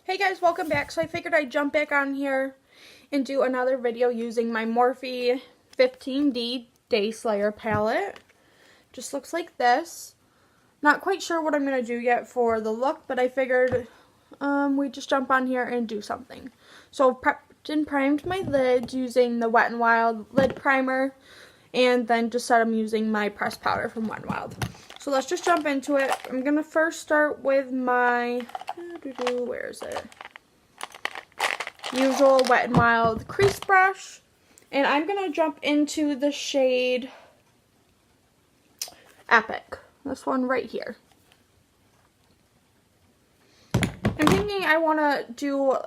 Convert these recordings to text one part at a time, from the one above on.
Hey guys, welcome back. So I figured I'd jump back on here and do another video using my Morphe 15D Day Slayer palette. Just looks like this. Not quite sure what I'm going to do yet for the look, but I figured we'd just jump on here and do something. So I've prepped and primed my lids using the Wet n Wild lid primer, and then just said I'm using my pressed powder from Wet n Wild. So let's just jump into it. I'm going to first start with my, where is it? Usual Wet n Wild crease brush. And I'm going to jump into the shade Epic. This one right here. I'm thinking I want to do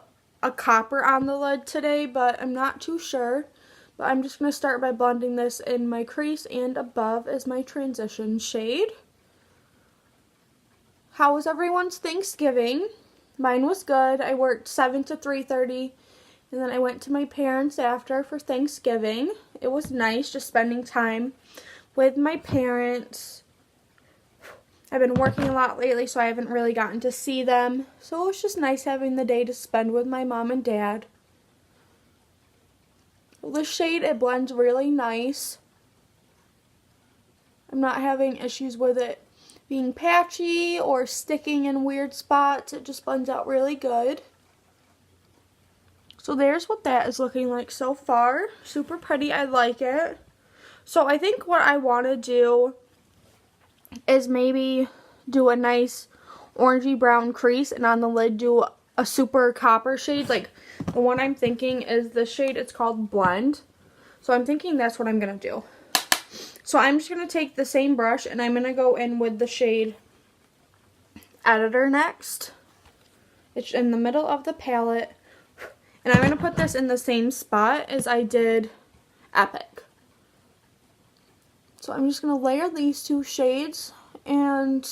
a copper on the lid today, but I'm not too sure. But I'm just going to start by blending this in my crease, and above is my transition shade. How was everyone's Thanksgiving? Mine was good. I worked 7 to 3:30, and then I went to my parents after for Thanksgiving. It was nice just spending time with my parents. I've been working a lot lately, so I haven't really gotten to see them. So it was just nice having the day to spend with my mom and dad. This shade, it blends really nice. I'm not having issues with it being patchy or sticking in weird spots. It just blends out really good. So there's what that is looking like so far. Super pretty. I like it. So I think what I want to do is maybe do a nice orangey brown crease, and on the lid do a super copper shade. Like the one I'm thinking is this shade. It's called Blend. So I'm thinking that's what I'm going to do. So I'm just going to take the same brush and I'm going to go in with the shade Editor next. It's in the middle of the palette. And I'm going to put this in the same spot as I did Epic. So I'm just going to layer these two shades, and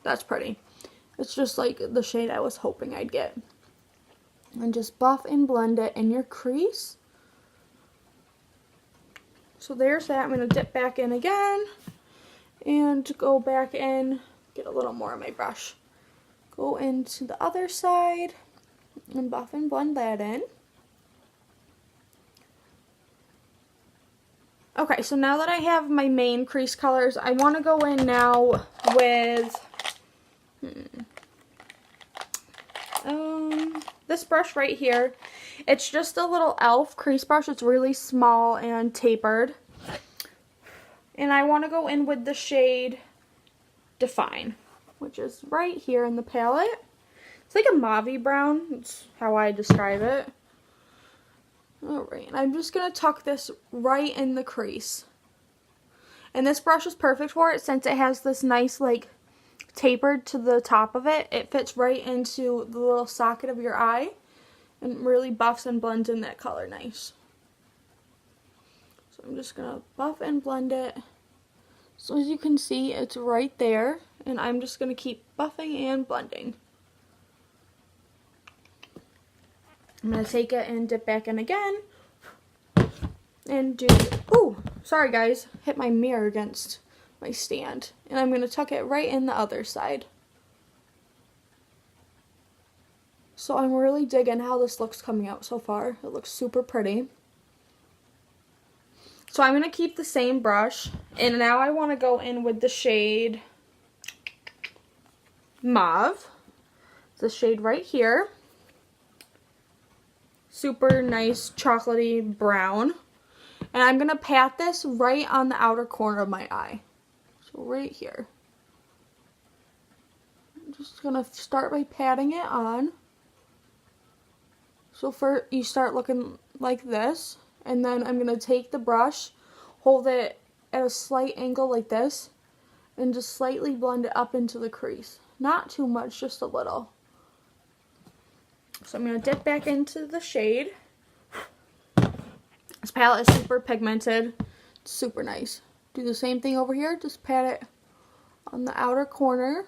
that's pretty. It's just like the shade I was hoping I'd get. And just buff and blend it in your crease. So there's that. I'm going to dip back in again and go back in, get a little more of my brush. Go into the other side and buff and blend that in. Okay, so now that I have my main crease colors, I want to go in now with this brush right here. It's just a little e.l.f. crease brush. It's really small and tapered. And I want to go in with the shade Define, which is right here in the palette. It's like a mauve brown. That's how I describe it. Alright, and I'm just going to tuck this right in the crease. And this brush is perfect for it since it has this nice, like, tapered to the top of it. It fits right into the little socket of your eye and really buffs and blends in that color nice. So I'm just going to buff and blend it. So as you can see, it's right there. And I'm just going to keep buffing and blending. I'm going to take it and dip back in again. And do, ooh, sorry guys, hit my mirror against my stand. And I'm going to tuck it right in the other side. So I'm really digging how this looks coming out so far. It looks super pretty. So I'm going to keep the same brush. And now I want to go in with the shade Mauve. The shade right here. Super nice chocolatey brown. And I'm going to pat this right on the outer corner of my eye. So right here. I'm just going to start by patting it on. So first you start looking like this. And then I'm going to take the brush, hold it at a slight angle like this, and just slightly blend it up into the crease. Not too much, just a little. So I'm going to dip back into the shade. This palette is super pigmented. It's super nice. Do the same thing over here. Just pat it on the outer corner.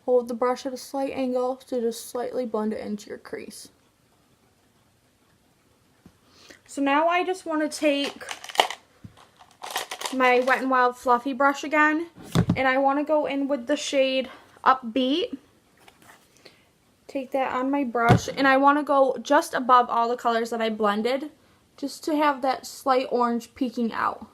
Hold the brush at a slight angle to just slightly blend it into your crease. So now I just want to take my Wet n Wild fluffy brush again. And I want to go in with the shade Upbeat. take that on my brush, and I want to go just above all the colors that I blended, just to have that slight orange peeking out.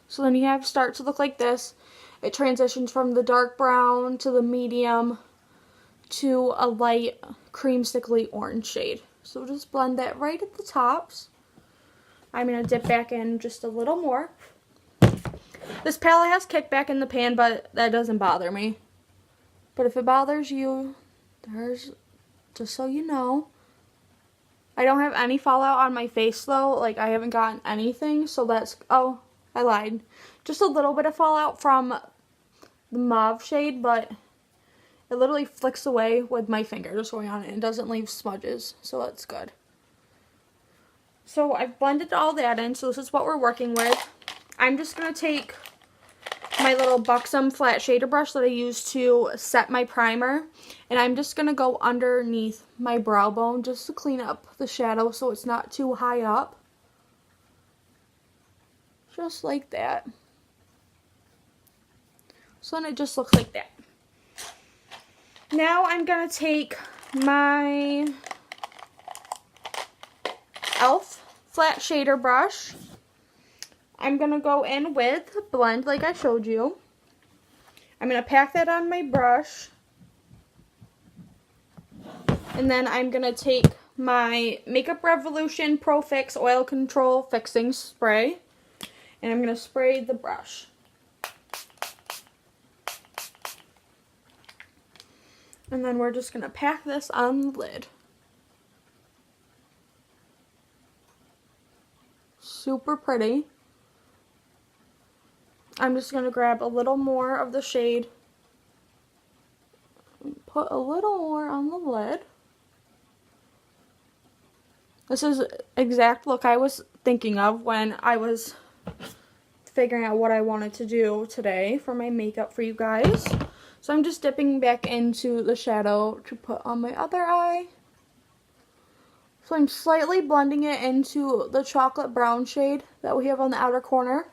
So then you have start to look like this. It transitions from the dark brown to the medium to a light creamsicle orange shade. So just blend that right at the tops. I'm going to dip back in just a little more. This palette has kickback in the pan, but that doesn't bother me. But if it bothers you, just so you know. I don't have any fallout on my face though. Like, I haven't gotten anything, so that's, oh, I lied. Just a little bit of fallout from the mauve shade, but it literally flicks away with my finger just going on it. It doesn't leave smudges, so that's good. So I've blended all that in, so this is what we're working with. I'm just going to take my little Buxom flat shader brush that I use to set my primer, and I'm just going to go underneath my brow bone just to clean up the shadow so it's not too high up. Just like that. So then it just looks like that. Now I'm going to take my e.l.f. flat shader brush. I'm going to go in with blend like I showed you. I'm going to pack that on my brush. And then I'm going to take my Makeup Revolution Pro Fix Oil Control Fixing Spray. And I'm going to spray the brush. And then we're just going to pack this on the lid. Super pretty. I'm just going to grab a little more of the shade. Put a little more on the lid. This is the exact look I was thinking of when I was figuring out what I wanted to do today for my makeup for you guys. So I'm just dipping back into the shadow to put on my other eye. So I'm slightly blending it into the chocolate brown shade that we have on the outer corner.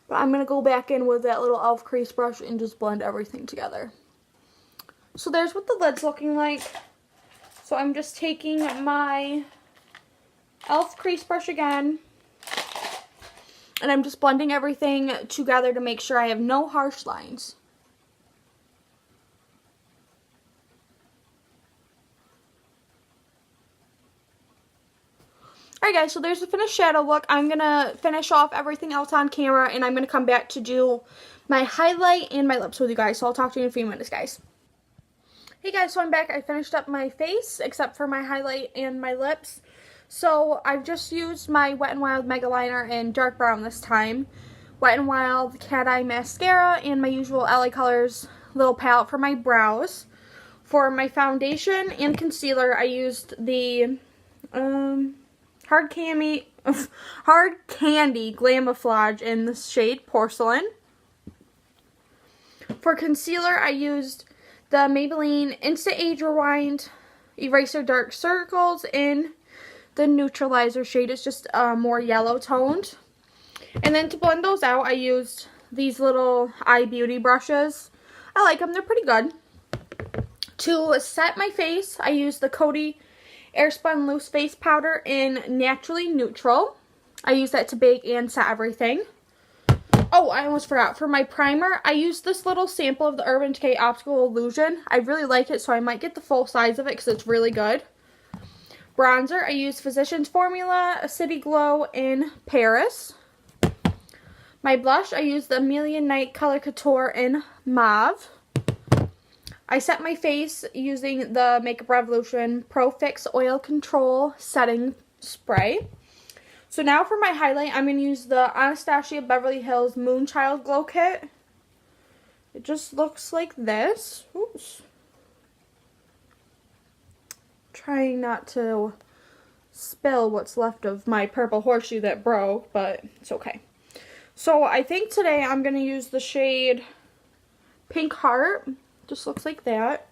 But I'm going to go back in with that little e.l.f. crease brush and just blend everything together. So there's what the lid's looking like. So I'm just taking my e.l.f. crease brush again. And I'm just blending everything together to make sure I have no harsh lines. Alright guys, so there's the finished shadow look. I'm going to finish off everything else on camera, and I'm going to come back to do my highlight and my lips with you guys. So I'll talk to you in a few minutes, guys. Hey guys, so I'm back. I finished up my face, except for my highlight and my lips. So I've just used my Wet n Wild Mega Liner in dark brown this time. Wet n Wild Cat Eye Mascara, and my usual LA Colors little palette for my brows. For my foundation and concealer, I used the HardCandy Glamoflauge in the shade Porcelain. For concealer, I used the Maybelline Instant Age Rewind Eraser Dark Circles in the Neutralizer shade. It's just more yellow toned. And then to blend those out, I used these little eye beauty brushes. I like them. They're pretty good. To set my face, I used the Coty Airspun Loose Face Powder in Naturally Neutral. I use that to bake and set everything. Oh, I almost forgot. For my primer, I used this little sample of the Urban Decay Optical Illusion. I really like it, so I might get the full size of it because it's really good. Bronzer, I used Physicians Formula City Glow in Paris. My blush, I used the Amelia Night Color Couture in Mauve. I set my face using the Makeup Revolution Pro Fix Oil Control Setting Spray. So now for my highlight, I'm going to use the Anastasia Beverly Hills Moonchild Glow Kit. It just looks like this. Oops. Trying not to spill what's left of my purple horseshoe that broke, but it's okay. So I think today I'm going to use the shade Pink Heart. Just looks like that.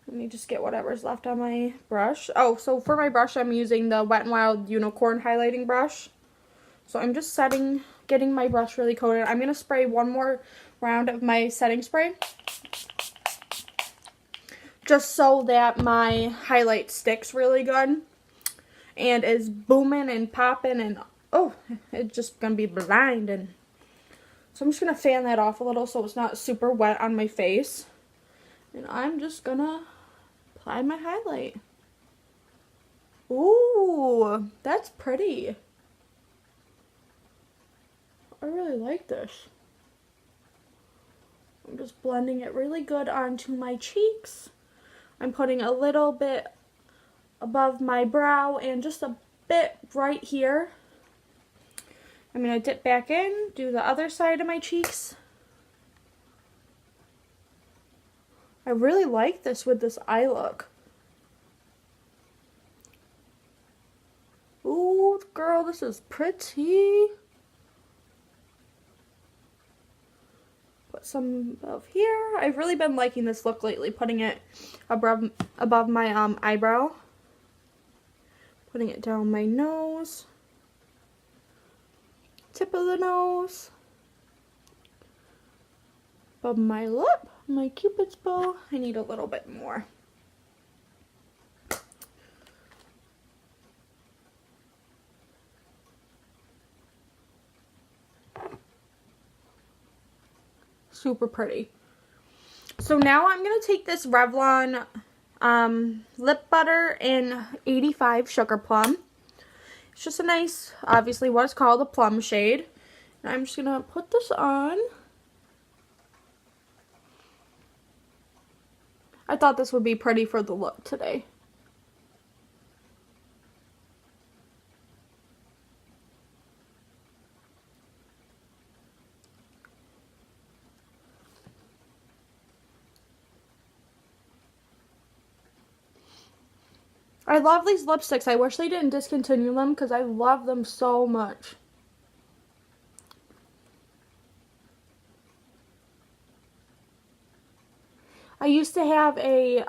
Let me just get whatever's left on my brush. Oh, so for my brush, I'm using the Wet n Wild Unicorn highlighting brush. So I'm just getting my brush really coated. I'm going to spray one more round of my setting spray. just so that my highlight sticks really good and is booming and popping, and oh, it's just gonna be blinding. So I'm just gonna fan that off a little so it's not super wet on my face, and I'm just gonna apply my highlight. Ooh, that's pretty. I really like this. I'm just blending it really good onto my cheeks. I'm putting a little bit above my brow and just a bit right here. I'm going to dip back in, do the other side of my cheeks. I really like this with this eye look. Ooh, girl, this is pretty. Put some above here. I've really been liking this look lately, putting it above my eyebrow. Putting it down my nose. Tip of the nose. Above my lip, my cupid's bow. I need a little bit more. Super pretty. So now I'm going to take this Revlon lip butter in 85 Sugar Plum. It's just a nice, obviously what it's called, a plum shade. And I'm just going to put this on. I thought this would be pretty for the look today. I love these lipsticks. I wish they didn't discontinue them because I love them so much. I used to have a,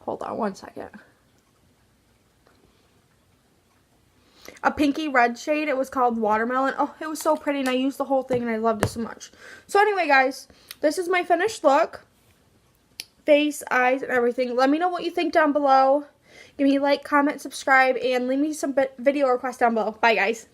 hold on one second. A pinky red shade. It was called Watermelon. Oh, it was so pretty and I used the whole thing and I loved it so much. So anyway, guys, this is my finished look. Face, eyes, and everything. Let me know what you think down below. Give me a like, comment, subscribe, and leave me some video requests down below. Bye, guys.